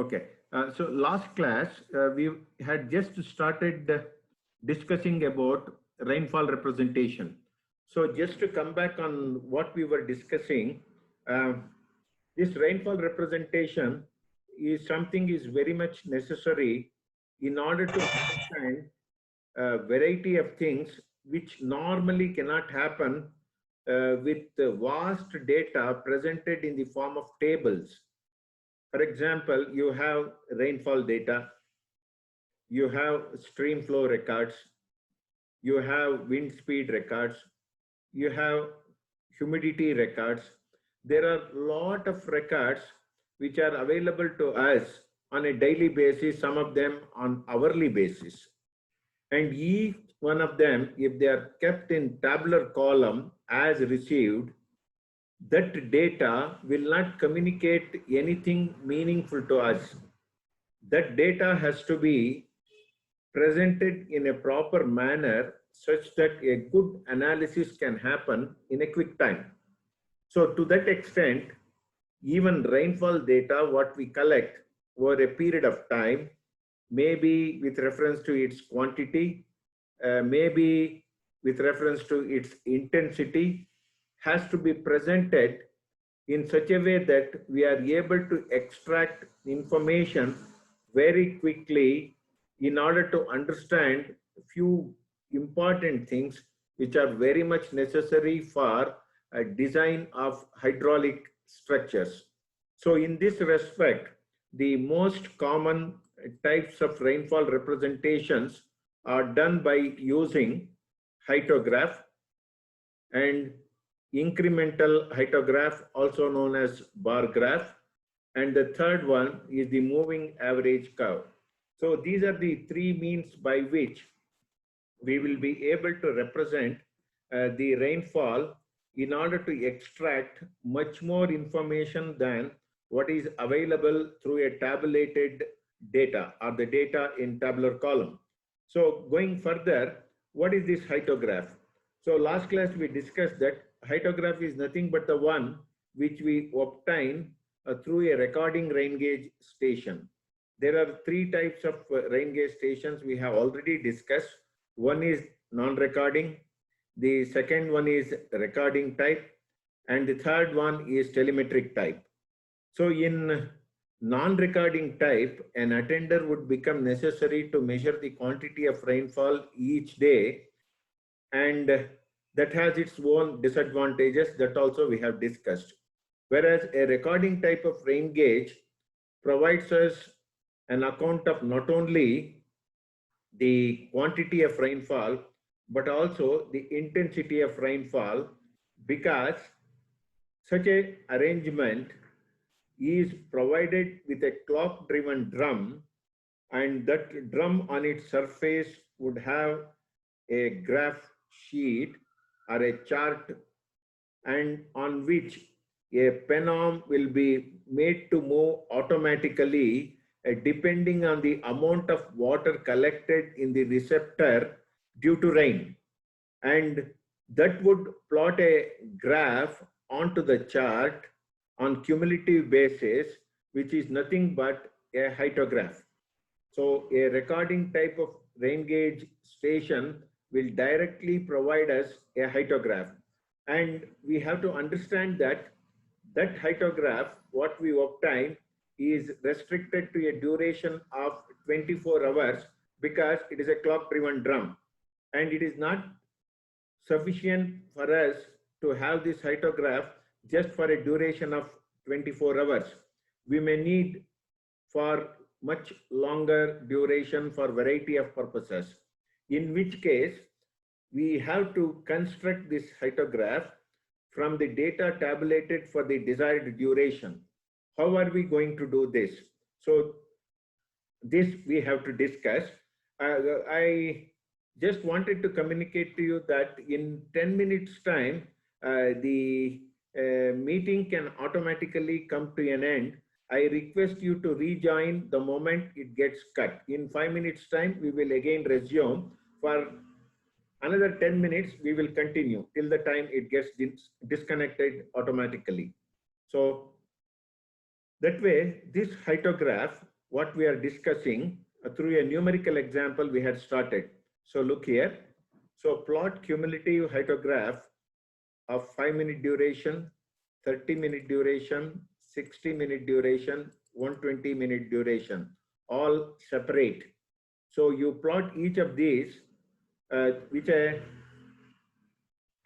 Okay. So last class, we had just started discussing about rainfall representation. So just to come back on what we were discussing, uh, this rainfall representation is something is very much necessary in order to understand a variety of things which normally cannot happen with the vast data presented in the form of tables. For example, you have rainfall data, you have stream flow records, you have wind speed records, you have humidity records. There are a lot of records which are available to us on a daily basis, some of them on hourly basis. And each one of them, if they are kept in tabular column as received, that data will not communicate anything meaningful to us. That data has to be presented in a proper manner such that a good analysis can happen in a quick time. So to that extent, even rainfall data, what we collect over a period of time, maybe with reference to its quantity, maybe with reference to its intensity, has to be presented in such a way that we are able to extract information very quickly in order to understand a few important things which are very much necessary for a design of hydraulic structures. So in this respect, the most common types of rainfall representations are done by using hydrograph and incremental hydrograph, also known as bar graph. And the third one is the moving average curve. So these are the three means by which we will be able to represent the rainfall in order to extract much more information than what is available through a tabulated data or the data in tabular column. So going further, what is this hydrograph? So last class we discussed that hydrograph is nothing but the one which we obtain through a recording rain gauge station. There are three types of rain gauge stations we have already discussed. One is non-recording, the second one is recording type, and the third one is telemetric type. So in non-recording type, an attender would become necessary to measure the quantity of rainfall each day, and that has its own disadvantages that also we have discussed. Whereas a recording type of rain gauge provides us an account of not only the quantity of rainfall, but also the intensity of rainfall, because such a arrangement is provided with a clock driven drum, and that drum on its surface would have a graph sheet or a chart, and on which a pen arm will be made to move automatically depending on the amount of water collected in the receptor due to rain. And that would plot a graph onto the chart on cumulative basis, which is nothing but a hydrograph. So a recording type of rain gauge station will directly provide us a hydrograph. And we have to understand that that hydrograph, what we obtain, is restricted to a duration of 24 hours because it is a clock driven drum. And it is not sufficient for us to have this hydrograph just for a duration of 24 hours. We may need for much longer duration for variety of purposes, in which case we have to construct this hydrograph from the data tabulated for the desired duration. How are we going to do this? So this we have to discuss. I just wanted to communicate to you that in 10 minutes time, the meeting can automatically come to an end. I request you to rejoin the moment it gets cut. In 5 minutes time, we will again resume. For another 10 minutes, we will continue till the time it gets disconnected automatically. So that way, this hydrograph what we are discussing through a numerical example we had started. So look here. So plot cumulative hydrograph of 5-minute duration, 30-minute duration, 60-minute duration, 120-minute duration, all separate. So you plot each of these with a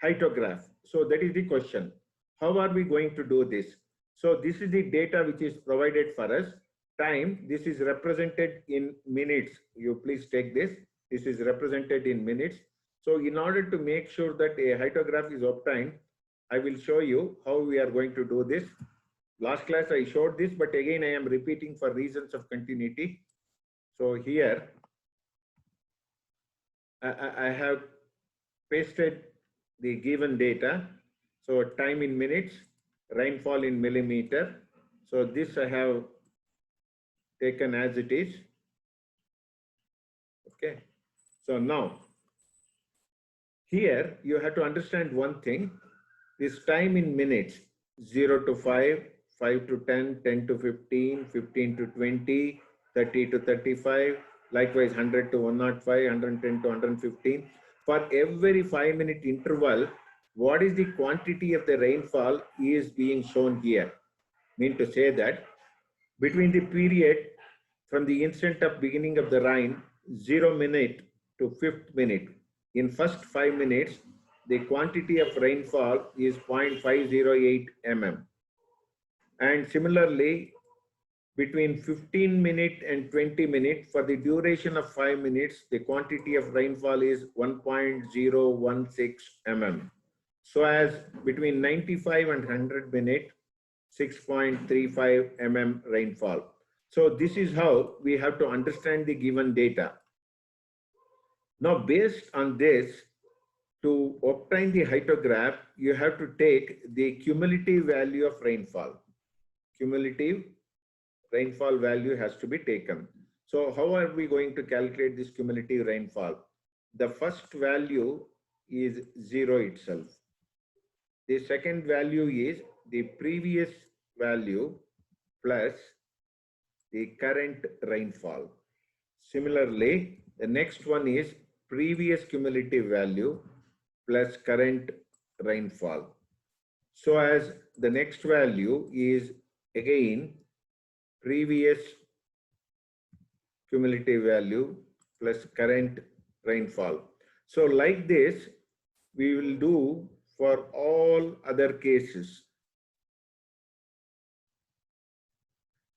hydrograph. So that is the question. How are we going to do this? So this is the data which is provided for us. Time, this is represented in minutes. You please take this. This is represented in minutes. So in order to make sure that a hydrograph is obtained, I will show you how we are going to do this. Last class I showed this, but again I am repeating for reasons of continuity. So here I have pasted the given data. So time in minutes, rainfall in millimeter. So this I have taken as it is. Okay. So now here you have to understand one thing. This time in minutes, 0 to 5, 5 to 10, 10 to 15, 15 to 20, 30 to 35, likewise 100 to 105, 110 to 115. For every 5-minute interval, what is the quantity of the rainfall is being shown here. Mean to say that between the period from the instant of beginning of the rain, 0 minute to 5th minute, in first 5 minutes, the quantity of rainfall is 0.508 mm. And similarly, between 15 minute and 20 minute, for the duration of 5 minutes, the quantity of rainfall is 1.016 mm. So as between 95 and 100 minute, 6.35 mm rainfall. So this is how we have to understand the given data. Now, based on this, to obtain the hydrograph, you have to take the cumulative value of rainfall. Cumulative rainfall value has to be taken. So how are we going to calculate this cumulative rainfall? The first value is 0 itself. The second value is the previous value plus the current rainfall. Similarly, the next one is previous cumulative value plus current rainfall. So as the next value is again previous cumulative value plus current rainfall. So like this, we will do for all other cases.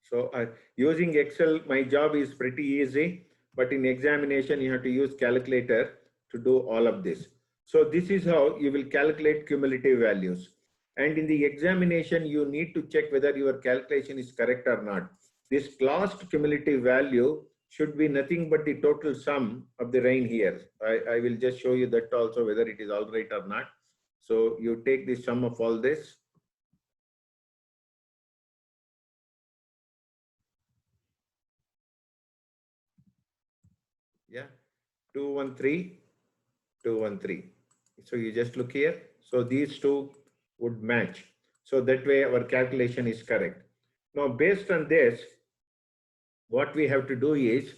So using Excel, my job is pretty easy, but in examination, you have to use calculator to do all of this. So this is how you will calculate cumulative values. And in the examination, you need to check whether your calculation is correct or not. This last cumulative value should be nothing but the total sum of the rain here. I will just show you that also, whether it is all right or not. So you take the sum of all this. Yeah, 213, 213. So you just look here. So these two would match. So that way our calculation is correct. Now, based on this, what we have to do is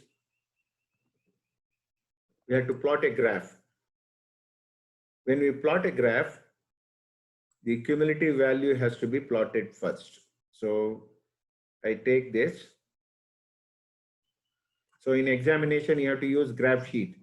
we have to plot a graph. When we plot a graph, the cumulative value has to be plotted first. So I take this. So in examination, you have to use graph sheet.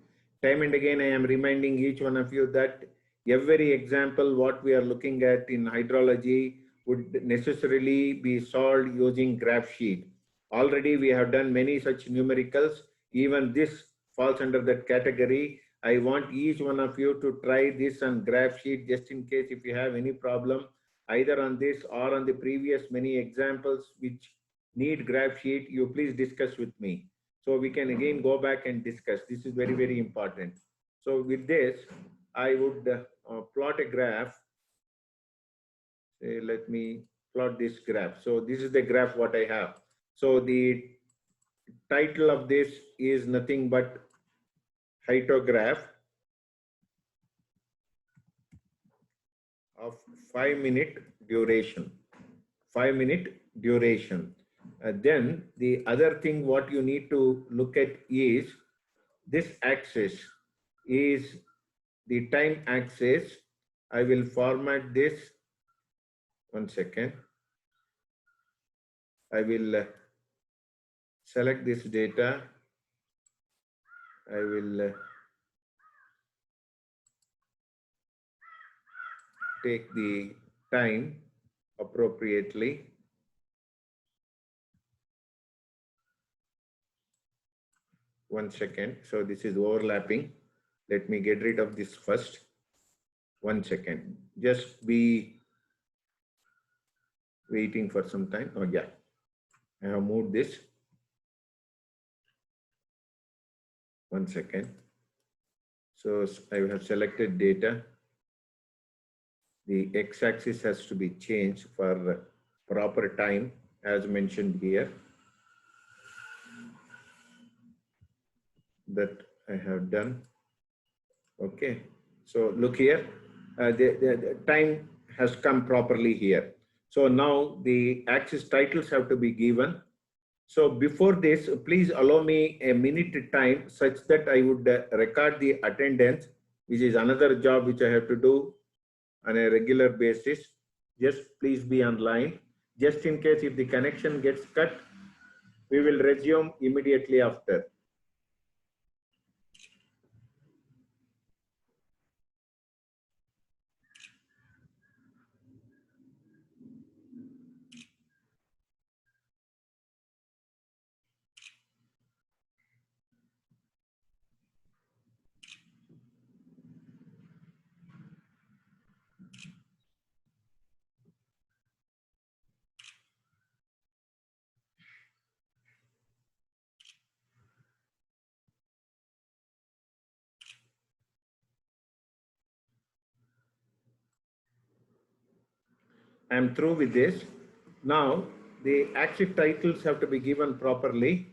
Time and again, I am reminding each one of you that every example what we are looking at in hydrology would necessarily be solved using graph sheet. Already we have done many such numericals. Even this falls under that category. I want each one of you to try this on graph sheet, just in case if you have any problem, either on this or on the previous many examples which need graph sheet, you please discuss with me. So we can again go back and discuss. This is very, very important. So with this, I would plot a graph. Say, let me plot this graph. So this is the graph what I have. So the title of this is nothing but hydrograph of 5-minute duration. 5-minute duration. Then the other thing what you need to look at is this axis is the time axis. I will format this. One second. I will select this data. I will take the time appropriately. One second. So this is overlapping. Let me get rid of this first. One second. Just be waiting for some time. Oh yeah, I have moved this. One second. So I have selected data. The x-axis has to be changed for proper time as mentioned here. That I have done. Okay. So look here. The time has come properly here. So now the axis titles have to be given. So before this, please allow me a minute time such that I would record the attendance, which is another job which I have to do on a regular basis. Just please be online. Just in case if the connection gets cut, we will resume immediately after. I'm through with this. Now, the axis titles have to be given properly.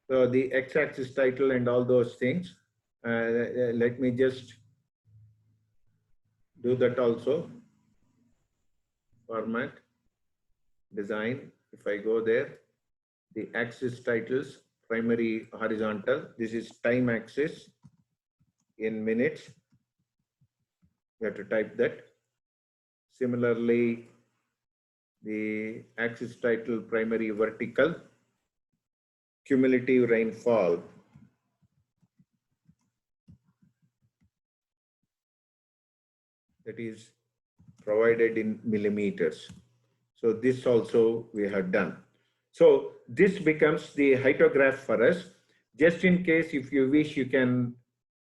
So the x-axis title and all those things. Let me just do that also. Format, design. If I go there, the axis titles, primary horizontal. This is time axis in minutes. You have to type that. Similarly, the axis title primary vertical, cumulative rainfall. That is provided in millimeters. So this also we have done. So this becomes the hydrograph for us. Just in case if you wish, you can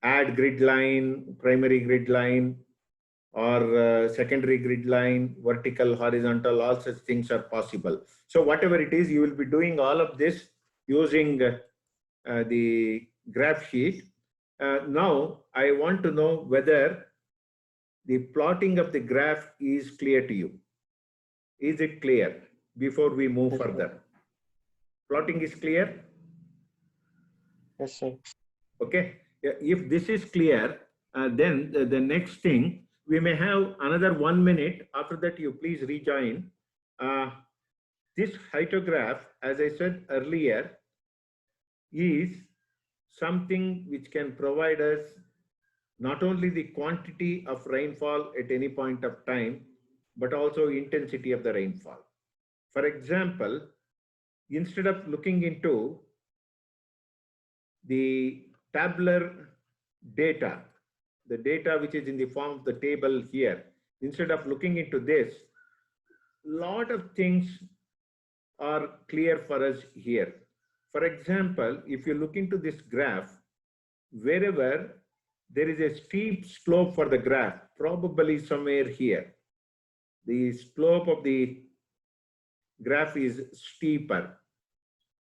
add grid line, primary grid line, or secondary grid line, vertical, horizontal, all such things are possible. So whatever it is, you will be doing all of this using the graph sheet. Now, I want to know whether the plotting of the graph is clear to you. Is it clear before we move Yes, further? sir. Plotting is clear? Yes, sir. Okay. If this is clear, then the next thing, we may have another 1 minute. After that, you please rejoin. This hydrograph, as I said earlier, is something which can provide us not only the quantity of rainfall at any point of time, but also intensity of the rainfall. For example, instead of looking into the tabular data, the data which is in the form of the table here, instead of looking into this, lot of things are clear for us here. For example, if you look into this graph, wherever there is a steep slope for the graph, probably somewhere here, the slope of the graph is steeper.